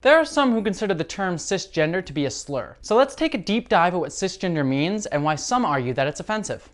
There are some who consider the term cisgender to be a slur. So let's take a deep dive at what cisgender means and why some argue that it's offensive.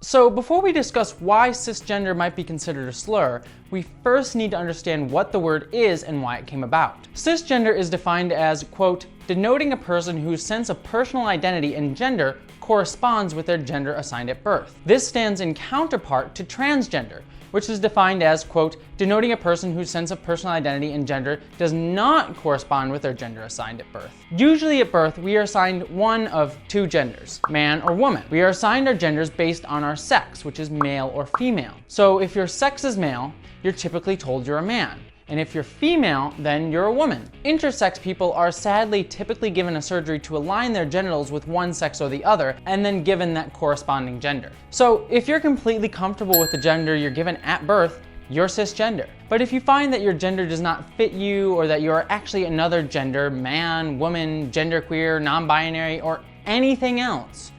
So before we discuss why cisgender might be considered a slur, we first need to understand what the word is and why it came about. Cisgender is defined as, quote, denoting a person whose sense of personal identity and gender corresponds with their gender assigned at birth. This stands in counterpart to transgender, which is defined as, quote, denoting a person whose sense of personal identity and gender does not correspond with their gender assigned at birth. Usually at birth, we are assigned one of two genders, man or woman. We are assigned our genders based on our sex, which is male or female. So if your sex is male, you're typically told you're a man. And if you're female, then you're a woman. Intersex people are sadly typically given a surgery to align their genitals with one sex or the other, and then given that corresponding gender. So if you're completely comfortable with the gender you're given at birth, you're cisgender. But if you find that your gender does not fit you, or that you're actually another gender, man, woman, genderqueer, non-binary, or anything else,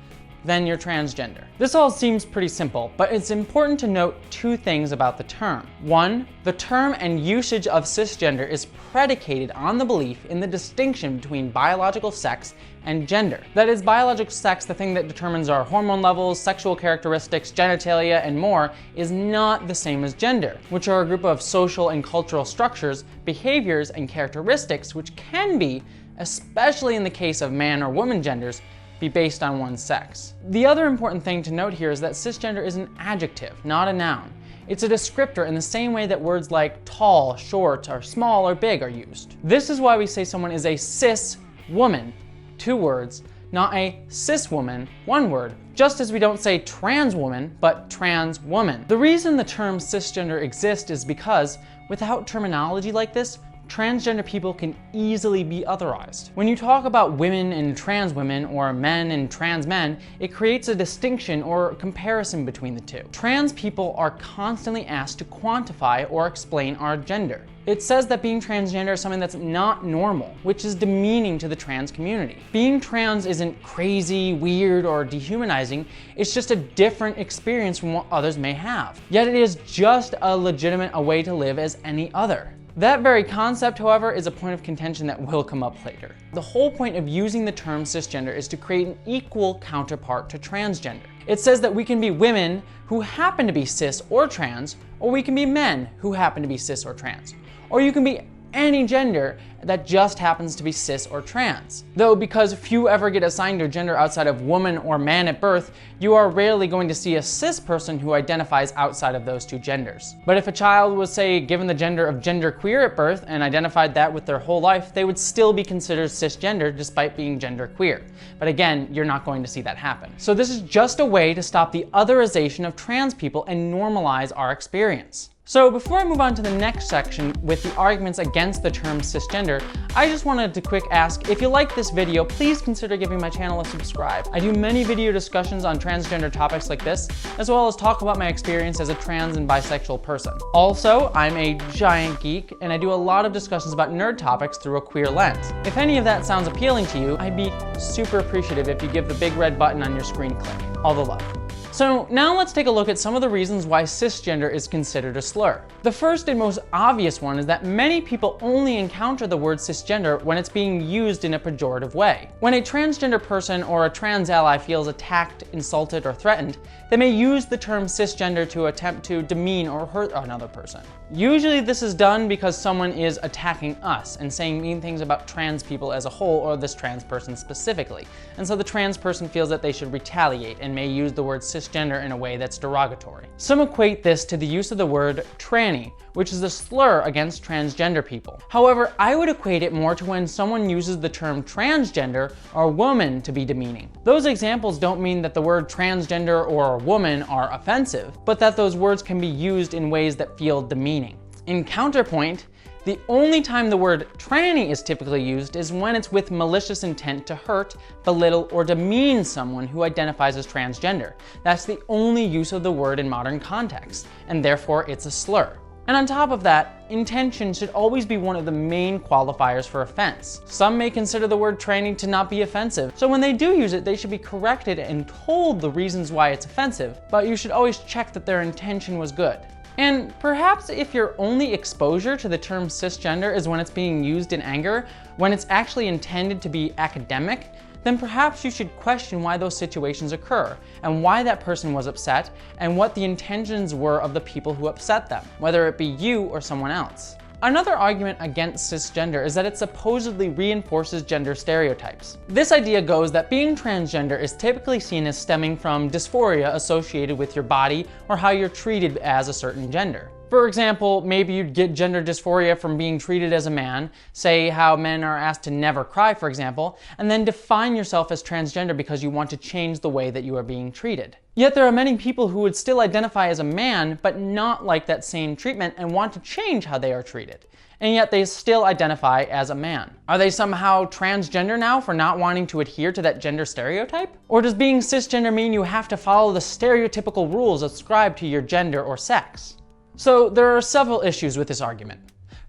then you're transgender. This all seems pretty simple, but it's important to note two things about the term. One, the term and usage of cisgender is predicated on the belief in the distinction between biological sex and gender. That is, biological sex, the thing that determines our hormone levels, sexual characteristics, genitalia, and more, is not the same as gender, which are a group of social and cultural structures, behaviors, and characteristics which can be, especially in the case of man or woman genders, be based on one's sex. The other important thing to note here is that cisgender is an adjective, not a noun. It's a descriptor in the same way that words like tall, short, or small, or big are used. This is why we say someone is a cis woman, 2 words, not a cis woman, 1 word, just as we don't say trans woman, but trans woman. The reason the term cisgender exists is because, without terminology like this, transgender people can easily be otherized. When you talk about women and trans women, or men and trans men, it creates a distinction or comparison between the two. Trans people are constantly asked to quantify or explain our gender. It says that being transgender is something that's not normal, which is demeaning to the trans community. Being trans isn't crazy, weird, or dehumanizing, it's just a different experience from what others may have. Yet it is just a legitimate way to live as any other. That very concept, however, is a point of contention that will come up later. The whole point of using the term cisgender is to create an equal counterpart to transgender. It says that we can be women who happen to be cis or trans, or we can be men who happen to be cis or trans. Or you can be any gender that just happens to be cis or trans. Though because few ever get assigned their gender outside of woman or man at birth, you are rarely going to see a cis person who identifies outside of those two genders. But if a child was, say, given the gender of genderqueer at birth and identified that with their whole life, they would still be considered cisgender despite being genderqueer. But again, you're not going to see that happen. So this is just a way to stop the otherization of trans people and normalize our experience. So before I move on to the next section with the arguments against the term cisgender, I just wanted to quick ask, if you like this video, please consider giving my channel a subscribe. I do many video discussions on transgender topics like this, as well as talk about my experience as a trans and bisexual person. Also, I'm a giant geek, and I do a lot of discussions about nerd topics through a queer lens. If any of that sounds appealing to you, I'd be super appreciative if you give the big red button on your screen a click. All the love. So now let's take a look at some of the reasons why cisgender is considered a slur. The first and most obvious one is that many people only encounter the word cisgender when it's being used in a pejorative way. When a transgender person or a trans ally feels attacked, insulted, or threatened, they may use the term cisgender to attempt to demean or hurt another person. Usually this is done because someone is attacking us and saying mean things about trans people as a whole, or this trans person specifically. And so the trans person feels that they should retaliate and may use the word cisgender in a way that's derogatory. Some equate this to the use of the word tranny, which is a slur against transgender people. However, I would equate it more to when someone uses the term transgender or woman to be demeaning. Those examples don't mean that the word transgender or woman are offensive, but that those words can be used in ways that feel demeaning. In counterpoint, the only time the word tranny is typically used is when it's with malicious intent to hurt, belittle, or demean someone who identifies as transgender. That's the only use of the word in modern context, and therefore it's a slur. And on top of that, intention should always be one of the main qualifiers for offense. Some may consider the word tranny to not be offensive, so when they do use it, they should be corrected and told the reasons why it's offensive, but you should always check that their intention was good. And perhaps if your only exposure to the term cisgender is when it's being used in anger, when it's actually intended to be academic, then perhaps you should question why those situations occur, and why that person was upset, and what the intentions were of the people who upset them, whether it be you or someone else. Another argument against cisgender is that it supposedly reinforces gender stereotypes. This idea goes that being transgender is typically seen as stemming from dysphoria associated with your body or how you're treated as a certain gender. For example, maybe you'd get gender dysphoria from being treated as a man, say how men are asked to never cry, for example, and then define yourself as transgender because you want to change the way that you are being treated. Yet there are many people who would still identify as a man, but not like that same treatment and want to change how they are treated. And yet they still identify as a man. Are they somehow transgender now for not wanting to adhere to that gender stereotype? Or does being cisgender mean you have to follow the stereotypical rules ascribed to your gender or sex? So there are several issues with this argument.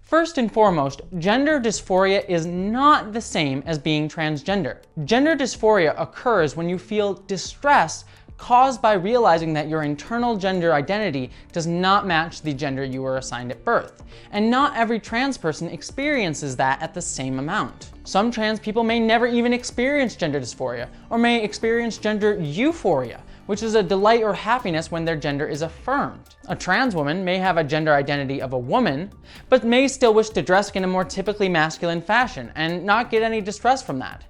First and foremost, gender dysphoria is not the same as being transgender. Gender dysphoria occurs when you feel distress caused by realizing that your internal gender identity does not match the gender you were assigned at birth. And not every trans person experiences that at the same amount. Some trans people may never even experience gender dysphoria, or may experience gender euphoria, which is a delight or happiness when their gender is affirmed. A trans woman may have a gender identity of a woman, but may still wish to dress in a more typically masculine fashion and not get any distress from that.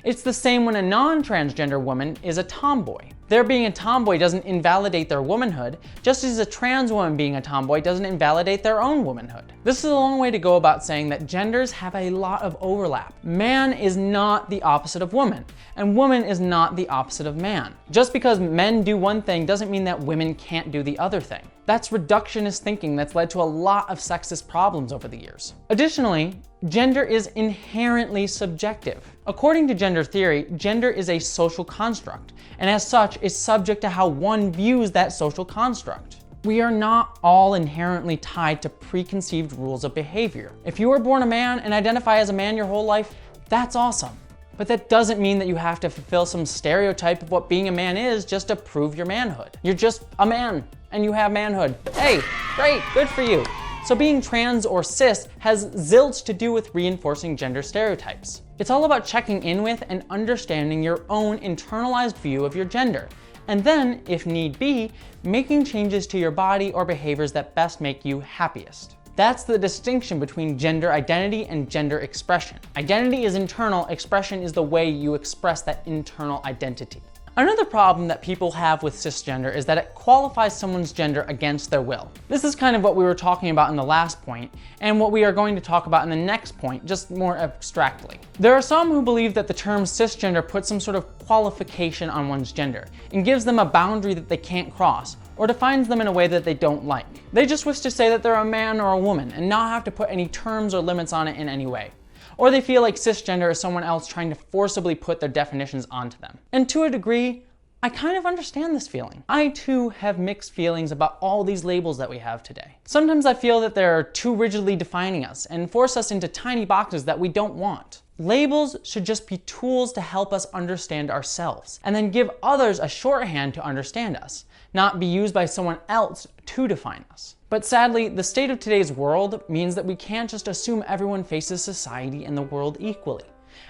It's the same when a non-transgender woman is a tomboy. Their being a tomboy doesn't invalidate their womanhood, just as a trans woman being a tomboy doesn't invalidate their own womanhood. This is a long way to go about saying that genders have a lot of overlap. Man is not the opposite of woman, and woman is not the opposite of man. Just because men do one thing doesn't mean that women can't do the other thing. That's reductionist thinking that's led to a lot of sexist problems over the years. Additionally, gender is inherently subjective. According to gender theory, gender is a social construct, and as such is subject to how one views that social construct. We are not all inherently tied to preconceived rules of behavior. If you were born a man and identify as a man your whole life, that's awesome. But that doesn't mean that you have to fulfill some stereotype of what being a man is just to prove your manhood. You're just a man, and you have manhood. Hey, great, good for you. So being trans or cis has zilch to do with reinforcing gender stereotypes. It's all about checking in with and understanding your own internalized view of your gender, and then, if need be, making changes to your body or behaviors that best make you happiest. That's the distinction between gender identity and gender expression. Identity is internal, expression is the way you express that internal identity. Another problem that people have with cisgender is that it qualifies someone's gender against their will. This is kind of what we were talking about in the last point, and what we are going to talk about in the next point, just more abstractly. There are some who believe that the term cisgender puts some sort of qualification on one's gender, and gives them a boundary that they can't cross, or defines them in a way that they don't like. They just wish to say that they're a man or a woman, and not have to put any terms or limits on it in any way. Or they feel like cisgender is someone else trying to forcibly put their definitions onto them. And to a degree, I kind of understand this feeling. I too have mixed feelings about all these labels that we have today. Sometimes I feel that they're too rigidly defining us and force us into tiny boxes that we don't want. Labels should just be tools to help us understand ourselves, and then give others a shorthand to understand us, not be used by someone else to define us. But sadly, the state of today's world means that we can't just assume everyone faces society and the world equally.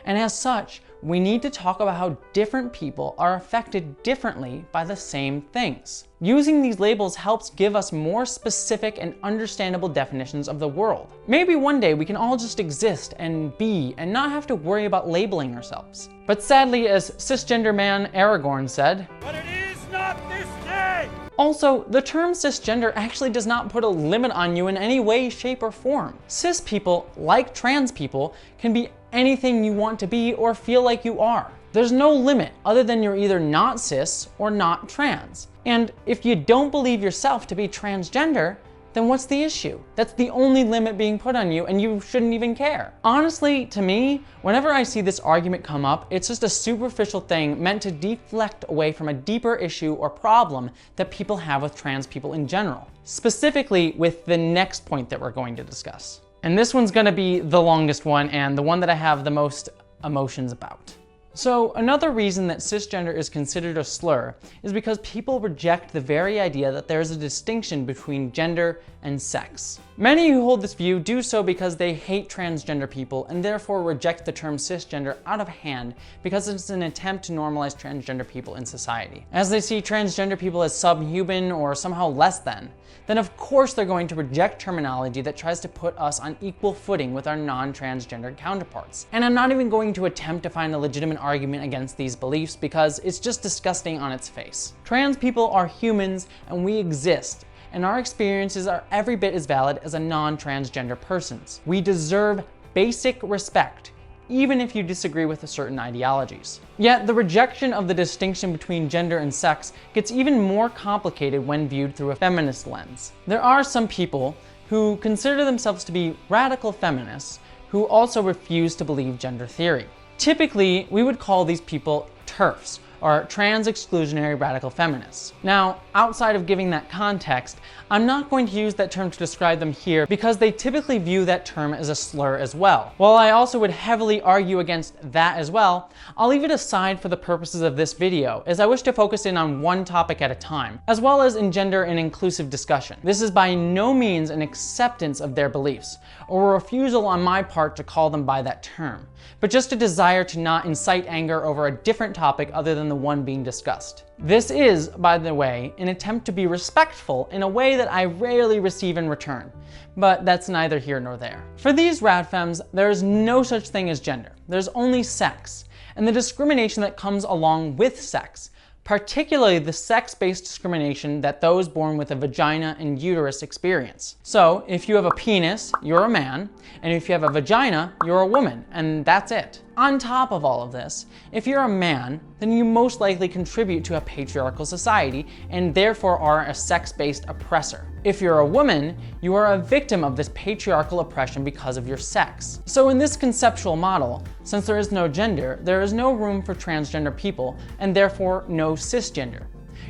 And as such, we need to talk about how different people are affected differently by the same things. Using these labels helps give us more specific and understandable definitions of the world. Maybe one day we can all just exist and be and not have to worry about labeling ourselves. But sadly, as cisgender man Aragorn said, "But it is not this day!" Also, the term cisgender actually does not put a limit on you in any way, shape, or form. Cis people, like trans people, can be anything you want to be or feel like you are. There's no limit other than you're either not cis or not trans. And if you don't believe yourself to be transgender, then what's the issue? That's the only limit being put on you, and you shouldn't even care. Honestly, to me, whenever I see this argument come up, it's just a superficial thing meant to deflect away from a deeper issue or problem that people have with trans people in general. Specifically with the next point that we're going to discuss. And this one's gonna be the longest one and the one that I have the most emotions about. So another reason that cisgender is considered a slur is because people reject the very idea that there is a distinction between gender and sex. Many who hold this view do so because they hate transgender people and therefore reject the term cisgender out of hand because it's an attempt to normalize transgender people in society. As they see transgender people as subhuman or somehow less than, then of course they're going to reject terminology that tries to put us on equal footing with our non-transgender counterparts. And I'm not even going to attempt to find a legitimate argument against these beliefs because it's just disgusting on its face. Trans people are humans and we exist, and our experiences are every bit as valid as a non-transgender person's. We deserve basic respect, even if you disagree with certain ideologies. Yet the rejection of the distinction between gender and sex gets even more complicated when viewed through a feminist lens. There are some people who consider themselves to be radical feminists who also refuse to believe gender theory. Typically, we would call these people TERFs, or trans exclusionary radical feminists. Now, outside of giving that context, I'm not going to use that term to describe them here because they typically view that term as a slur as well. While I also would heavily argue against that as well, I'll leave it aside for the purposes of this video, as I wish to focus in on one topic at a time, as well as engender an inclusive discussion. This is by no means an acceptance of their beliefs, or a refusal on my part to call them by that term, but just a desire to not incite anger over a different topic other than the one being discussed. This is, by the way, an attempt to be respectful in a way that I rarely receive in return, but that's neither here nor there. For these radfems, there is no such thing as gender. There's only sex, and the discrimination that comes along with sex, particularly the sex-based discrimination that those born with a vagina and uterus experience. So, if you have a penis, you're a man, and if you have a vagina, you're a woman, and that's it. On top of all of this, if you're a man, then you most likely contribute to a patriarchal society and therefore are a sex-based oppressor. If you're a woman, you are a victim of this patriarchal oppression because of your sex. So in this conceptual model, since there is no gender, there is no room for transgender people and therefore no cisgender.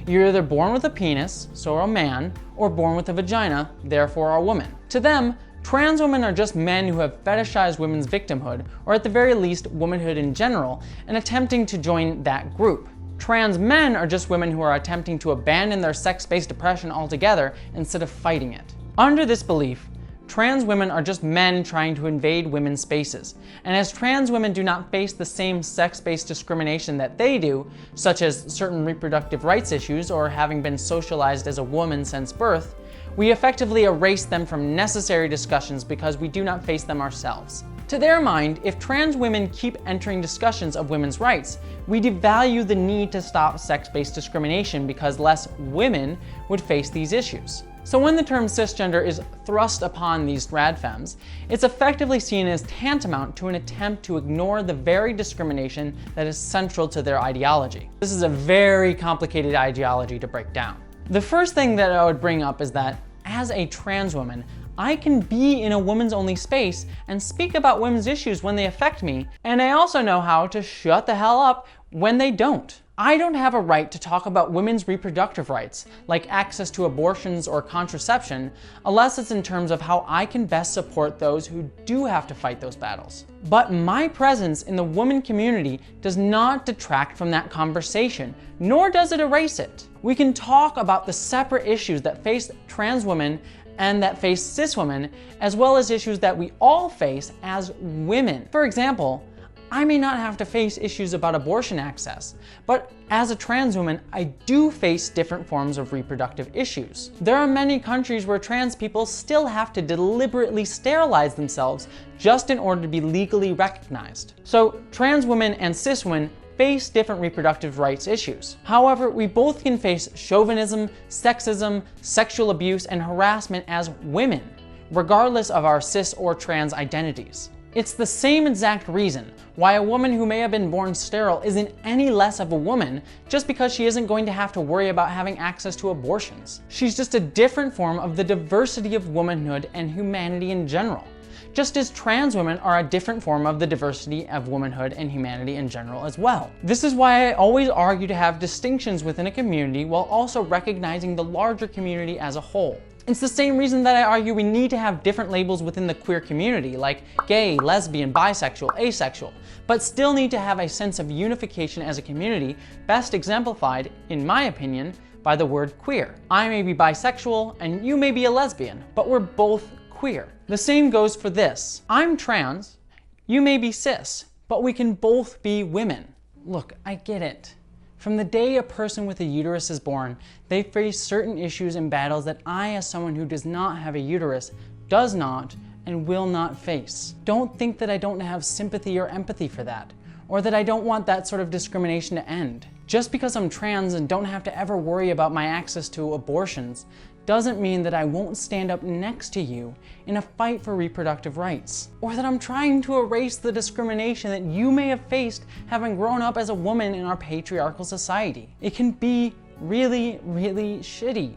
You're either born with a penis, so a man, or born with a vagina, therefore a woman. To them, trans women are just men who have fetishized women's victimhood, or at the very least, womanhood in general, and attempting to join that group. Trans men are just women who are attempting to abandon their sex-based oppression altogether instead of fighting it. Under this belief, trans women are just men trying to invade women's spaces, and as trans women do not face the same sex-based discrimination that they do, such as certain reproductive rights issues or having been socialized as a woman since birth, we effectively erase them from necessary discussions because we do not face them ourselves. To their mind, if trans women keep entering discussions of women's rights, we devalue the need to stop sex-based discrimination because less women would face these issues. So when the term cisgender is thrust upon these radfems, it's effectively seen as tantamount to an attempt to ignore the very discrimination that is central to their ideology. This is a very complicated ideology to break down. The first thing that I would bring up is that, as a trans woman, I can be in a women's only space and speak about women's issues when they affect me, and I also know how to shut the hell up when they don't. I don't have a right to talk about women's reproductive rights, like access to abortions or contraception, unless it's in terms of how I can best support those who do have to fight those battles. But my presence in the woman community does not detract from that conversation, nor does it erase it. We can talk about the separate issues that face trans women and that face cis women, as well as issues that we all face as women. For example, I may not have to face issues about abortion access, but as a trans woman, I do face different forms of reproductive issues. There are many countries where trans people still have to deliberately sterilize themselves just in order to be legally recognized. So trans women and cis women face different reproductive rights issues. However, we both can face chauvinism, sexism, sexual abuse, and harassment as women, regardless of our cis or trans identities. It's the same exact reason why a woman who may have been born sterile isn't any less of a woman just because she isn't going to have to worry about having access to abortions. She's just a different form of the diversity of womanhood and humanity in general, just as trans women are a different form of the diversity of womanhood and humanity in general as well. This is why I always argue to have distinctions within a community while also recognizing the larger community as a whole. It's the same reason that I argue we need to have different labels within the queer community, like gay, lesbian, bisexual, asexual, but still need to have a sense of unification as a community, best exemplified, in my opinion, by the word queer. I may be bisexual and you may be a lesbian, but we're both queer. The same goes for this. I'm trans, you may be cis, but we can both be women. Look, I get it. From the day a person with a uterus is born, they face certain issues and battles that I, as someone who does not have a uterus, does not and will not face. Don't think that I don't have sympathy or empathy for that, or that I don't want that sort of discrimination to end. Just because I'm trans and don't have to ever worry about my access to abortions doesn't mean that I won't stand up next to you in a fight for reproductive rights, or that I'm trying to erase the discrimination that you may have faced having grown up as a woman in our patriarchal society. It can be really, really shitty,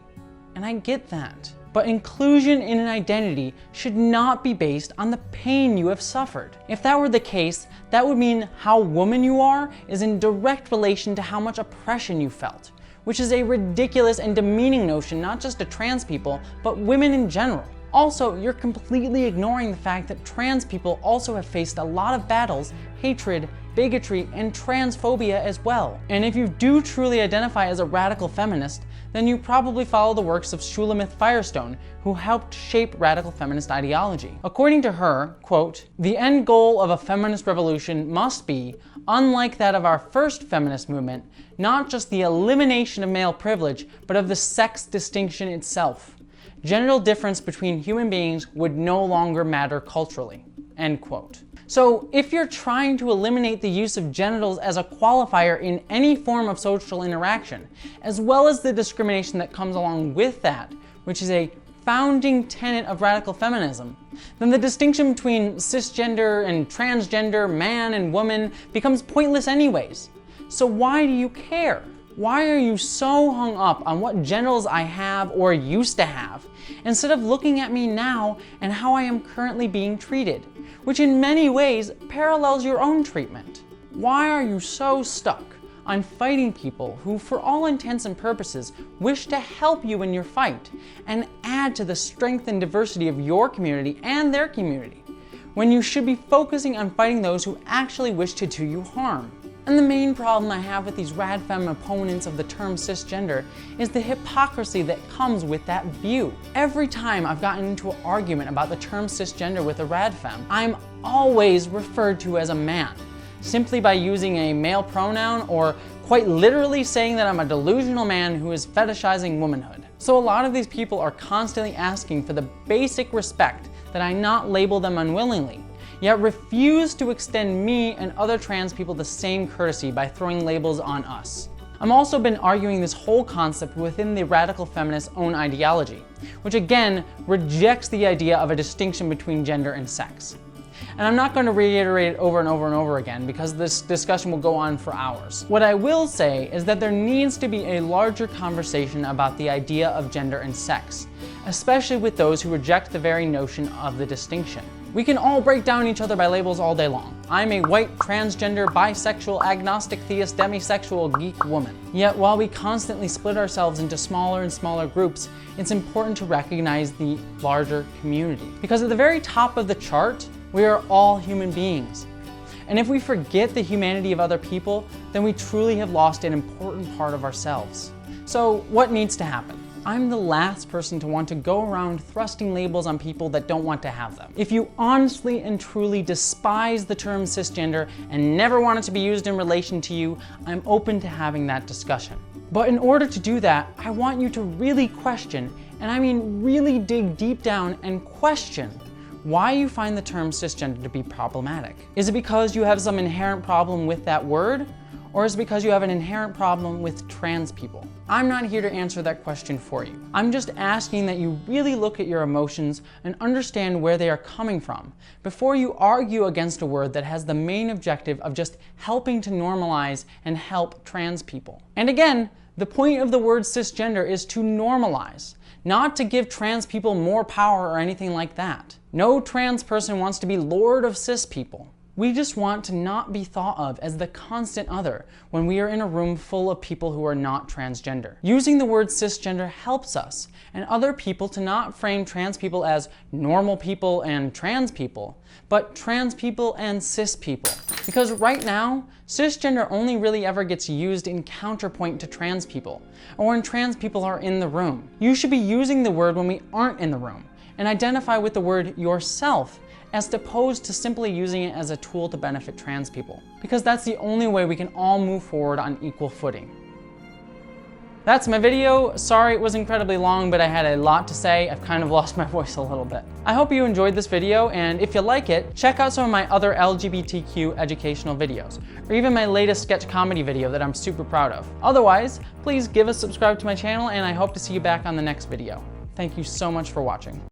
and I get that. But inclusion in an identity should not be based on the pain you have suffered. If that were the case, that would mean how woman you are is in direct relation to how much oppression you felt, which is a ridiculous and demeaning notion not just to trans people, but women in general. Also, you're completely ignoring the fact that trans people also have faced a lot of battles, hatred, bigotry, and transphobia as well. And if you do truly identify as a radical feminist, then you probably follow the works of Shulamith Firestone, who helped shape radical feminist ideology. According to her, quote, "The end goal of a feminist revolution must be, unlike that of our first feminist movement, not just the elimination of male privilege, but of the sex distinction itself. Genital difference between human beings would no longer matter culturally," end quote. So if you're trying to eliminate the use of genitals as a qualifier in any form of social interaction, as well as the discrimination that comes along with that, which is a founding tenet of radical feminism, then the distinction between cisgender and transgender, man and woman, becomes pointless anyways. So why do you care? Why are you so hung up on what genitals I have or used to have, instead of looking at me now and how I am currently being treated, which in many ways parallels your own treatment? Why are you so stuck on fighting people who, for all intents and purposes, wish to help you in your fight and add to the strength and diversity of your community and their community, when you should be focusing on fighting those who actually wish to do you harm? And the main problem I have with these radfem opponents of the term cisgender is the hypocrisy that comes with that view. Every time I've gotten into an argument about the term cisgender with a radfem, I'm always referred to as a man, simply by using a male pronoun or quite literally saying that I'm a delusional man who is fetishizing womanhood. So a lot of these people are constantly asking for the basic respect that I not label them unwillingly, yet refuse to extend me and other trans people the same courtesy by throwing labels on us. I've also been arguing this whole concept within the radical feminist's own ideology, which again rejects the idea of a distinction between gender and sex. And I'm not going to reiterate it over and over and over again because this discussion will go on for hours. What I will say is that there needs to be a larger conversation about the idea of gender and sex, especially with those who reject the very notion of the distinction. We can all break down each other by labels all day long. I'm a white, transgender, bisexual, agnostic, theist, demisexual, geek woman. Yet while we constantly split ourselves into smaller and smaller groups, it's important to recognize the larger community. Because at the very top of the chart, we are all human beings. And if we forget the humanity of other people, then we truly have lost an important part of ourselves. So what needs to happen? I'm the last person to want to go around thrusting labels on people that don't want to have them. If you honestly and truly despise the term cisgender and never want it to be used in relation to you, I'm open to having that discussion. But in order to do that, I want you to really question, and I mean really dig deep down and question, why you find the term cisgender to be problematic. Is it because you have some inherent problem with that word? Or is it because you have an inherent problem with trans people? I'm not here to answer that question for you. I'm just asking that you really look at your emotions and understand where they are coming from before you argue against a word that has the main objective of just helping to normalize and help trans people. And again, the point of the word cisgender is to normalize, not to give trans people more power or anything like that. No trans person wants to be lord of cis people. We just want to not be thought of as the constant other when we are in a room full of people who are not transgender. Using the word cisgender helps us and other people to not frame trans people as normal people and trans people, but trans people and cis people. Because right now, cisgender only really ever gets used in counterpoint to trans people, or when trans people are in the room. You should be using the word when we aren't in the room, and identify with the word yourself, as opposed to simply using it as a tool to benefit trans people. Because that's the only way we can all move forward on equal footing. That's my video. Sorry it was incredibly long, but I had a lot to say. I've kind of lost my voice a little bit. I hope you enjoyed this video, and if you like it, check out some of my other LGBTQ educational videos, or even my latest sketch comedy video that I'm super proud of. Otherwise, please give a subscribe to my channel, and I hope to see you back on the next video. Thank you so much for watching.